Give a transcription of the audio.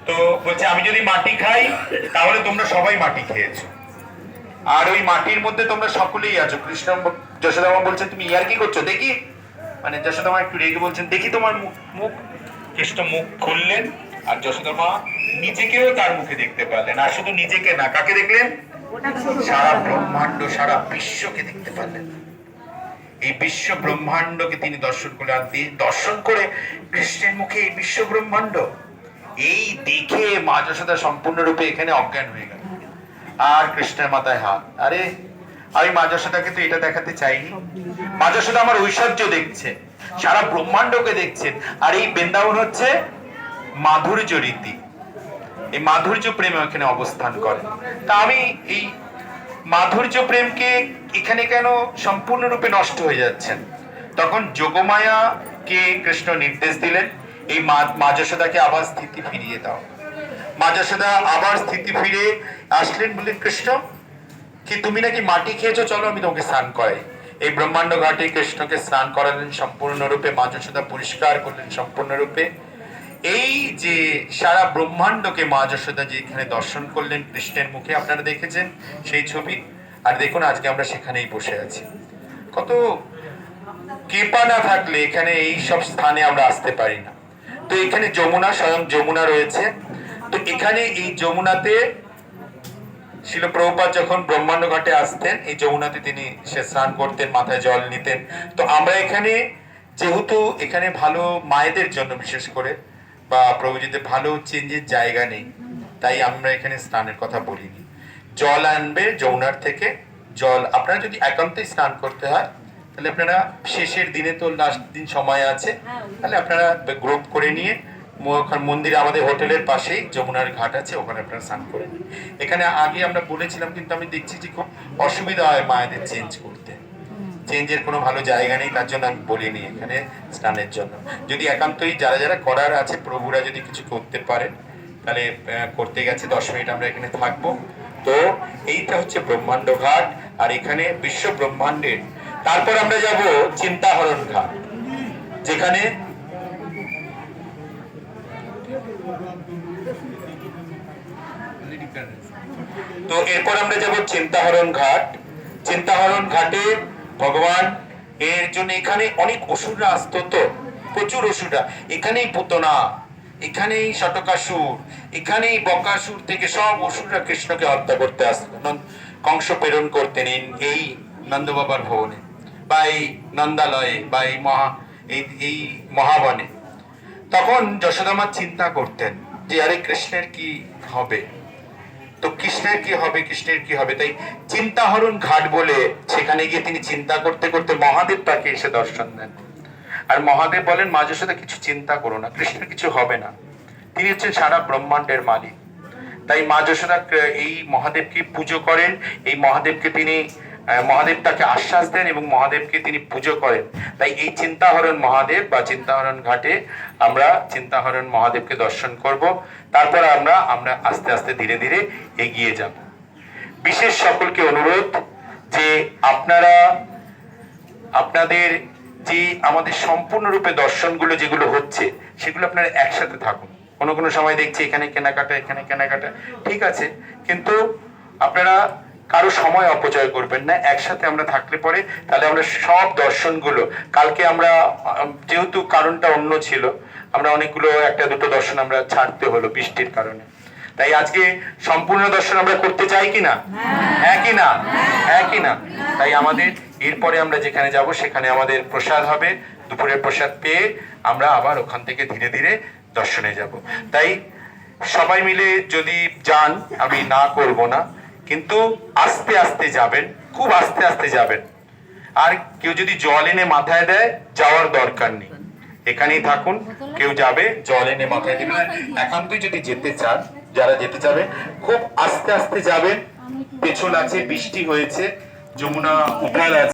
তো বলছে আমি যদি মাটি খাই তাহলে তোমরা সবাই মাটি খেয়েছো, আর ওই মাটির মধ্যে তোমরা সকলেই আছো। কৃষ্ণ যশোদামা বলছে তুমি ইয়ার কি করছো দেখি, মানে যশোদামা একটু রেগে বলছেন দেখি তোমার মুখ। কৃষ্ণ মুখ খুললেন আর যশোদামা নিজেকেও তার মুখে দেখতে পারলেন। আর শুধু নিজেকে না, কাকে দেখলেন? সারা ব্রহ্মাণ্ড, সারা বিশ্বকে দেখতে পারলেন। এই বিশ্ব ব্রহ্মাণ্ডকে তিনি দর্শন করলেন। আর দর্শন করে কৃষ্ণের মুখে এই বিশ্ব ব্রহ্মাণ্ড, এই দেখে মা যশোদা সম্পূর্ণরূপে এখানে অজ্ঞান হয়ে গেল। আর কৃষ্ণের মাথায় হাত। আরে আমি মা যশোদাকে তো এটা দেখাতে চাইনি। মা যশোদা আমার ঐশ্বর্য দেখছে, সারা ব্রহ্মাণ্ডকে দেখছেন। আর এই বৃন্দাবন হচ্ছে মাধুর্য রীতি, এই মাধুর্য প্রেম এখানে অবস্থান করে। তা আমি এই মাধুর্য প্রেমকে এখানে কেন সম্পূর্ণরূপে নষ্ট হয়ে যাচ্ছেন? তখন যোগমায়াকে কৃষ্ণ নির্দেশ দিলেন এই মা যশোদাকে আবার স্থিতি ফিরিয়ে দাও। মা যশোদা আবার স্থিতি ফিরে আসলেন, বললেন কৃষ্ণ কি তুমি নাকি মাটি খেয়েছো, চলো আমি তোমাকে স্নান করাই। এই ব্রহ্মাণ্ড ঘাটে কৃষ্ণকে স্নান করালেন সম্পূর্ণরূপে, মা যশোদা পরিষ্কার করলেন সম্পূর্ণরূপে। এই যে সারা ব্রহ্মাণ্ডকে মা যশোদা যে এখানে দর্শন করলেন কৃষ্ণের মুখে, আপনারা দেখেছেন সেই ছবি। আর দেখুন আজকে আমরা সেখানেই বসে আছি। কত কৃপা না থাকলে এখানে এই সব স্থানে আমরা আসতে পারি না। তো এখানে যমুনা, স্বয়ং যমুনা রয়েছে। তো এখানে এই যমুনাতে শিল প্রভুপাদ যখন ব্রহ্মাণ্ড ঘাটে আসতেন, এই যমুনাতে তিনি সে স্নান করতেন, মাথায় জল নিতেন। তো আমরা এখানে যেহেতু এখানে ভালো মায়েদের জন্য বিশেষ করে বা প্রভুজিতে ভালো চেঞ্জের জায়গা নেই, তাই আমরা এখানে স্নানের কথা বলিনি। জল আনবে যমুনার থেকে, জল আপনারা যদি একান্তই স্নান করতে হয় তাহলে আপনারা শেষের দিনে, তো লাস্ট দিন সময় আছে, তাহলে আপনারা গ্রুপ করে নিয়ে মন্দিরে, আমাদের হোটেলের পাশেই যমুনার ঘাট আছে, ওখানে আপনারা স্নান করে নিন। এখানে আগে আমরা বলেছিলাম, কিন্তু আমি দেখছি যে খুব অসুবিধা হয় মায়েদের চেঞ্জ করতে, চেঞ্জের কোনো ভালো জায়গা নেই, তার জন্য আমি বলিনি এখানে স্নানের জন্য। যদি একান্তই যারা যারা করার আছে, প্রভুরা যদি কিছু করতে পারেন তাহলে করতে গেছে। 10 মিনিট আমরা এখানে থাকবো। তো এইটা হচ্ছে ব্রহ্মাণ্ড ঘাট, আর এখানে বিশ্ব ব্রহ্মাণ্ডের। তারপর আমরা যাব চিন্তাহরণ ঘাট, যেখানে তো এরপর আমরা যাব চিন্তাহরণ ঘাট। চিন্তাহরণ ঘাটে ভগবান এর জন্য এখানে অনেক অসুররা আসতো, তো প্রচুর অসুররা। এখানেই পুতনা, এখানেই শতকাসুর, এখানেই বকাসুর থেকে সব অসুররা কৃষ্ণকে হত্যা করতে আসতো, কংস প্রেরণ করতেন এই নন্দ বাবার ভবনে বা এই নন্দালয়ে বা এই মহাবনে। তখন যশোদামা চিন্তা করতেন যে আরে কৃষ্ণের কি হবে, তো কৃষ্ণের কি হবে, কৃষ্ণের কি হবে। তাই চিন্তাহরণ ঘাট বলে সেখানে গিয়ে তিনি চিন্তা করতে করতে মহাদেব তাকে এসে দর্শন দেন। আর মহাদেব বলেন মা যশোদা কিছু চিন্তা করো না, কৃষ্ণের কিছু হবে না, তিনি হচ্ছেন সারা ব্রহ্মাণ্ডের মালিক। তাই মা যশোদা এই মহাদেবকে পুজো করেন, এই মহাদেবকে তিনি মহাদেব তাকে আশ্বাস দেন এবং মহাদেবকে তিনি পুজো করেন। তাই এই চিন্তাহরণ মহাদেব বা চিন্তাহরণ ঘাটে আমরা চিন্তাহরণ মহাদেবকে দর্শন করব। তারপর আমরা আস্তে আস্তে ধীরে ধীরে এগিয়ে যাব। বিশেষ সকলকে অনুরোধ যে আপনারা আপনাদের যে আমাদের সম্পূর্ণরূপে দর্শনগুলো যেগুলো হচ্ছে সেগুলো আপনারা একসাথে থাকুন। কোনো কোনো সময় দেখছি এখানে কেনাকাটা, এখানে কেনাকাটা, ঠিক আছে, কিন্তু আপনারা কারো সময় অপচয় করবেন না। একসাথে আমরা থাকলে পরে তাহলে আমরা সব দর্শনগুলো, কালকে আমরা যেহেতু কারণটা অন্য ছিল, আমরা অনেকগুলো একটা দুটো দর্শন আমরা ছাড়তে হলো বৃষ্টির কারণে। তাই আজকে সম্পূর্ণ দর্শন আমরা করতে চাই কিনা? হ্যাঁ কিনা? হ্যাঁ কিনা? তাই আমাদের এরপরে আমরা যেখানে যাব সেখানে আমাদের প্রসাদ হবে, দুপুরের প্রসাদ পেয়ে আমরা আবার ওখান থেকে ধীরে ধীরে দর্শনে যাব। তাই সবাই মিলে যদি যান, আমি না করব না, কিন্তু আস্তে আস্তে যাবেন, খুব আস্তে আস্তে যাবেন। আর কেউ যদি জল এনে মাথায় দেয়, যাওয়ার দরকার নেই, এখানেই থাকুন। কেউ যাবে জল এনে মাথায় দেবে না। একান্তই যদি যেতে চান, যারা যেতে যাবে খুব আস্তে আস্তে যাবেন। পেছল আছে, বৃষ্টি হয়েছে, যমুনা উঠাল আছে।